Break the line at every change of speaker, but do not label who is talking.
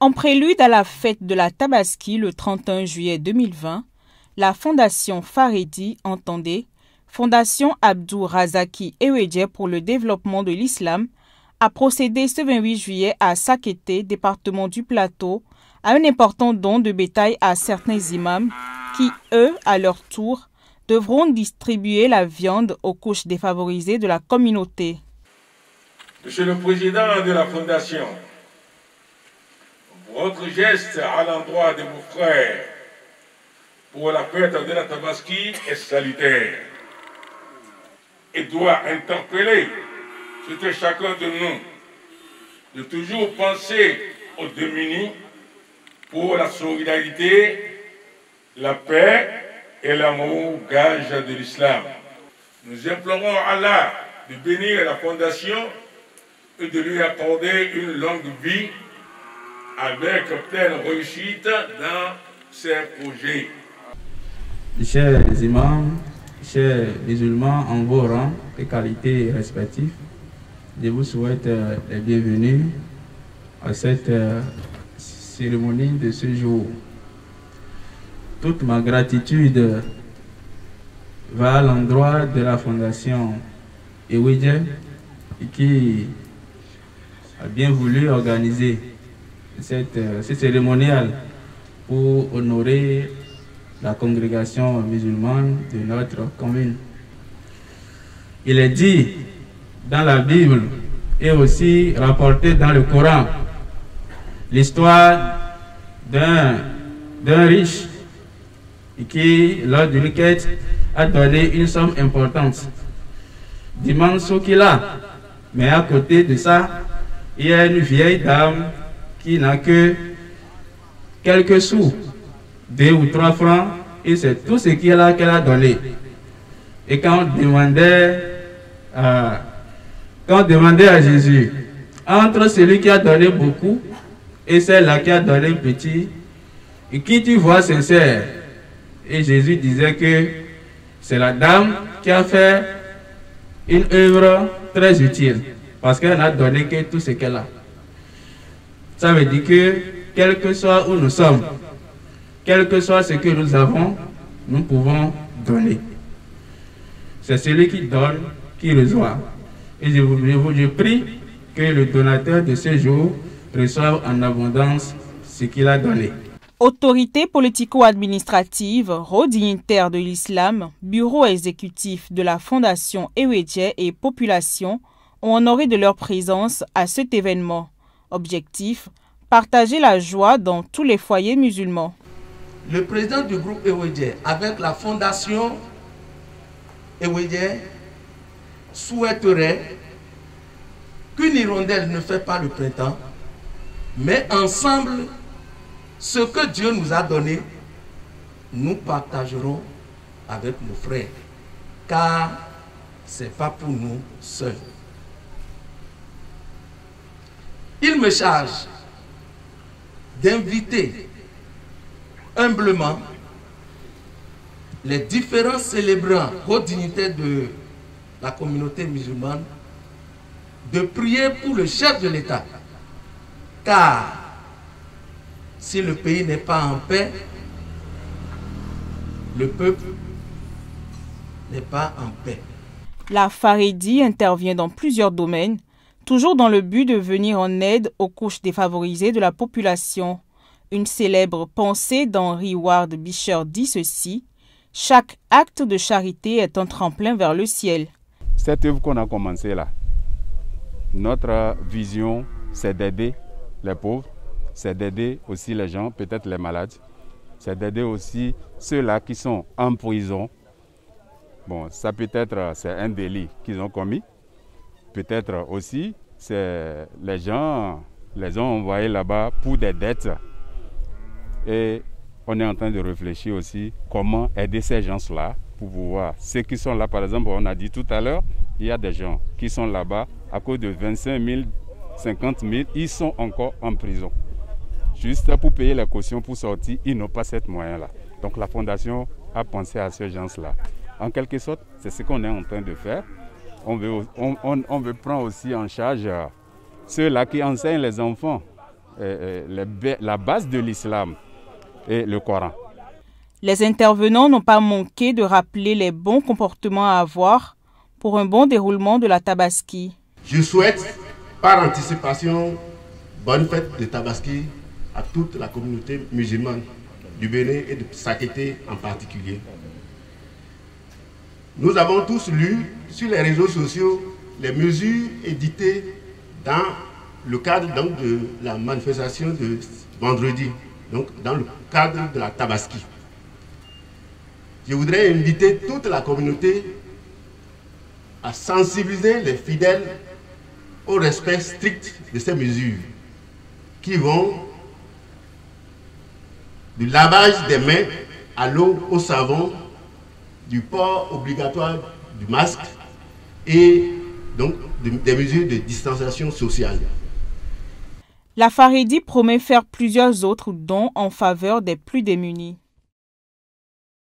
En prélude à la fête de la Tabaski le 31 juillet 2020, la Fondation Faridi, entendez, Fondation Abdou Razaki Eweje pour le développement de l'islam, a procédé ce 28 juillet à Sakété, département du Plateau, à un important don de bétail à certains imams qui, eux, à leur tour, devront distribuer la viande aux couches défavorisées de la communauté.
Monsieur le Président de la Fondation, votre geste à l'endroit de vos frères pour la fête de la Tabaski est salutaire et doit interpeller tout un chacun de nous de toujours penser aux démunis pour la solidarité, la paix et l'amour, gage de l'islam. Nous implorons Allah de bénir la Fondation et de lui accorder une longue vie avec pleine réussite dans ses projets.
Chers imams, chers musulmans en vos rangs et qualités respectives, je vous souhaite les bienvenus à cette cérémonie de ce jour. Toute ma gratitude va à l'endroit de la Fondation Eweje qui a bien voulu organiser ce cérémonial pour honorer la congrégation musulmane de notre commune. Il est dit dans la Bible et aussi rapporté dans le Coran l'histoire d'un riche qui, lors d'une quête, a donné une somme importante d'immense qu'il a. Mais à côté de ça, il y a une vieille dame qui n'a que quelques sous, 2 ou 3 francs, et c'est tout ce qu'elle a donné. Et quand on demandait à Jésus, entre celui qui a donné beaucoup et celle-là qui a donné petit, et qui tu vois sincère? Et Jésus disait que c'est la dame qui a fait une œuvre très utile, parce qu'elle n'a donné que tout ce qu'elle a. Ça veut dire que, quel que soit où nous sommes, quel que soit ce que nous avons, nous pouvons donner. C'est celui qui donne, qui reçoit. Et je prie que le donateur de ce jour reçoive en abondance ce qu'il a donné.
Autorités politico-administratives, hauts dignitaires de l'islam, bureau exécutif de la Fondation Eweje et population ont honoré de leur présence à cet événement. Objectif, partager la joie dans tous les foyers musulmans.
Le président du groupe Eweje, avec la Fondation Eweje, souhaiterait qu'une hirondelle ne fait pas le printemps, mais ensemble, ce que Dieu nous a donné, nous partagerons avec nos frères, car ce n'est pas pour nous seuls. Il me charge d'inviter humblement les différents célébrants, hauts dignitaires de la communauté musulmane, de prier pour le chef de l'État, car si le pays n'est pas en paix, le peuple n'est pas en paix.
La Faridi intervient dans plusieurs domaines, toujours dans le but de venir en aide aux couches défavorisées de la population. Une célèbre pensée d'Henry Ward Beecher dit ceci: « Chaque acte de charité est un tremplin vers le ciel. »
Cette œuvre qu'on a commencée là, notre vision, c'est d'aider les pauvres, c'est d'aider aussi les gens, peut-être les malades, c'est d'aider aussi ceux-là qui sont en prison. Bon, ça peut-être c'est un délit qu'ils ont commis, peut-être aussi c'est les gens les ont envoyés là-bas pour des dettes. Et on est en train de réfléchir aussi comment aider ces gens-là pour pouvoir, ceux qui sont là, par exemple, on a dit tout à l'heure, il y a des gens qui sont là-bas à cause de 25 000, 50 000, ils sont encore en prison. Juste pour payer la caution pour sortir, ils n'ont pas ce moyen-là. Donc la Fondation a pensé à ces gens-là. En quelque sorte, c'est ce qu'on est en train de faire. On veut prendre aussi en charge ceux-là qui enseignent les enfants la base de l'islam et le Coran.
Les intervenants n'ont pas manqué de rappeler les bons comportements à avoir pour un bon déroulement de la Tabaski.
Je souhaite, par anticipation, bonne fête de Tabaski à toute la communauté musulmane du Bénin et de Sakété en particulier. Nous avons tous lu sur les réseaux sociaux les mesures éditées dans le cadre donc, de la manifestation de vendredi, donc dans le cadre de la Tabaski. Je voudrais inviter toute la communauté à sensibiliser les fidèles au respect strict de ces mesures qui vont du lavage des mains à l'eau, au savon, du port obligatoire du masque et donc des mesures de distanciation sociale.
La Faridi promet faire plusieurs autres dons en faveur des plus démunis.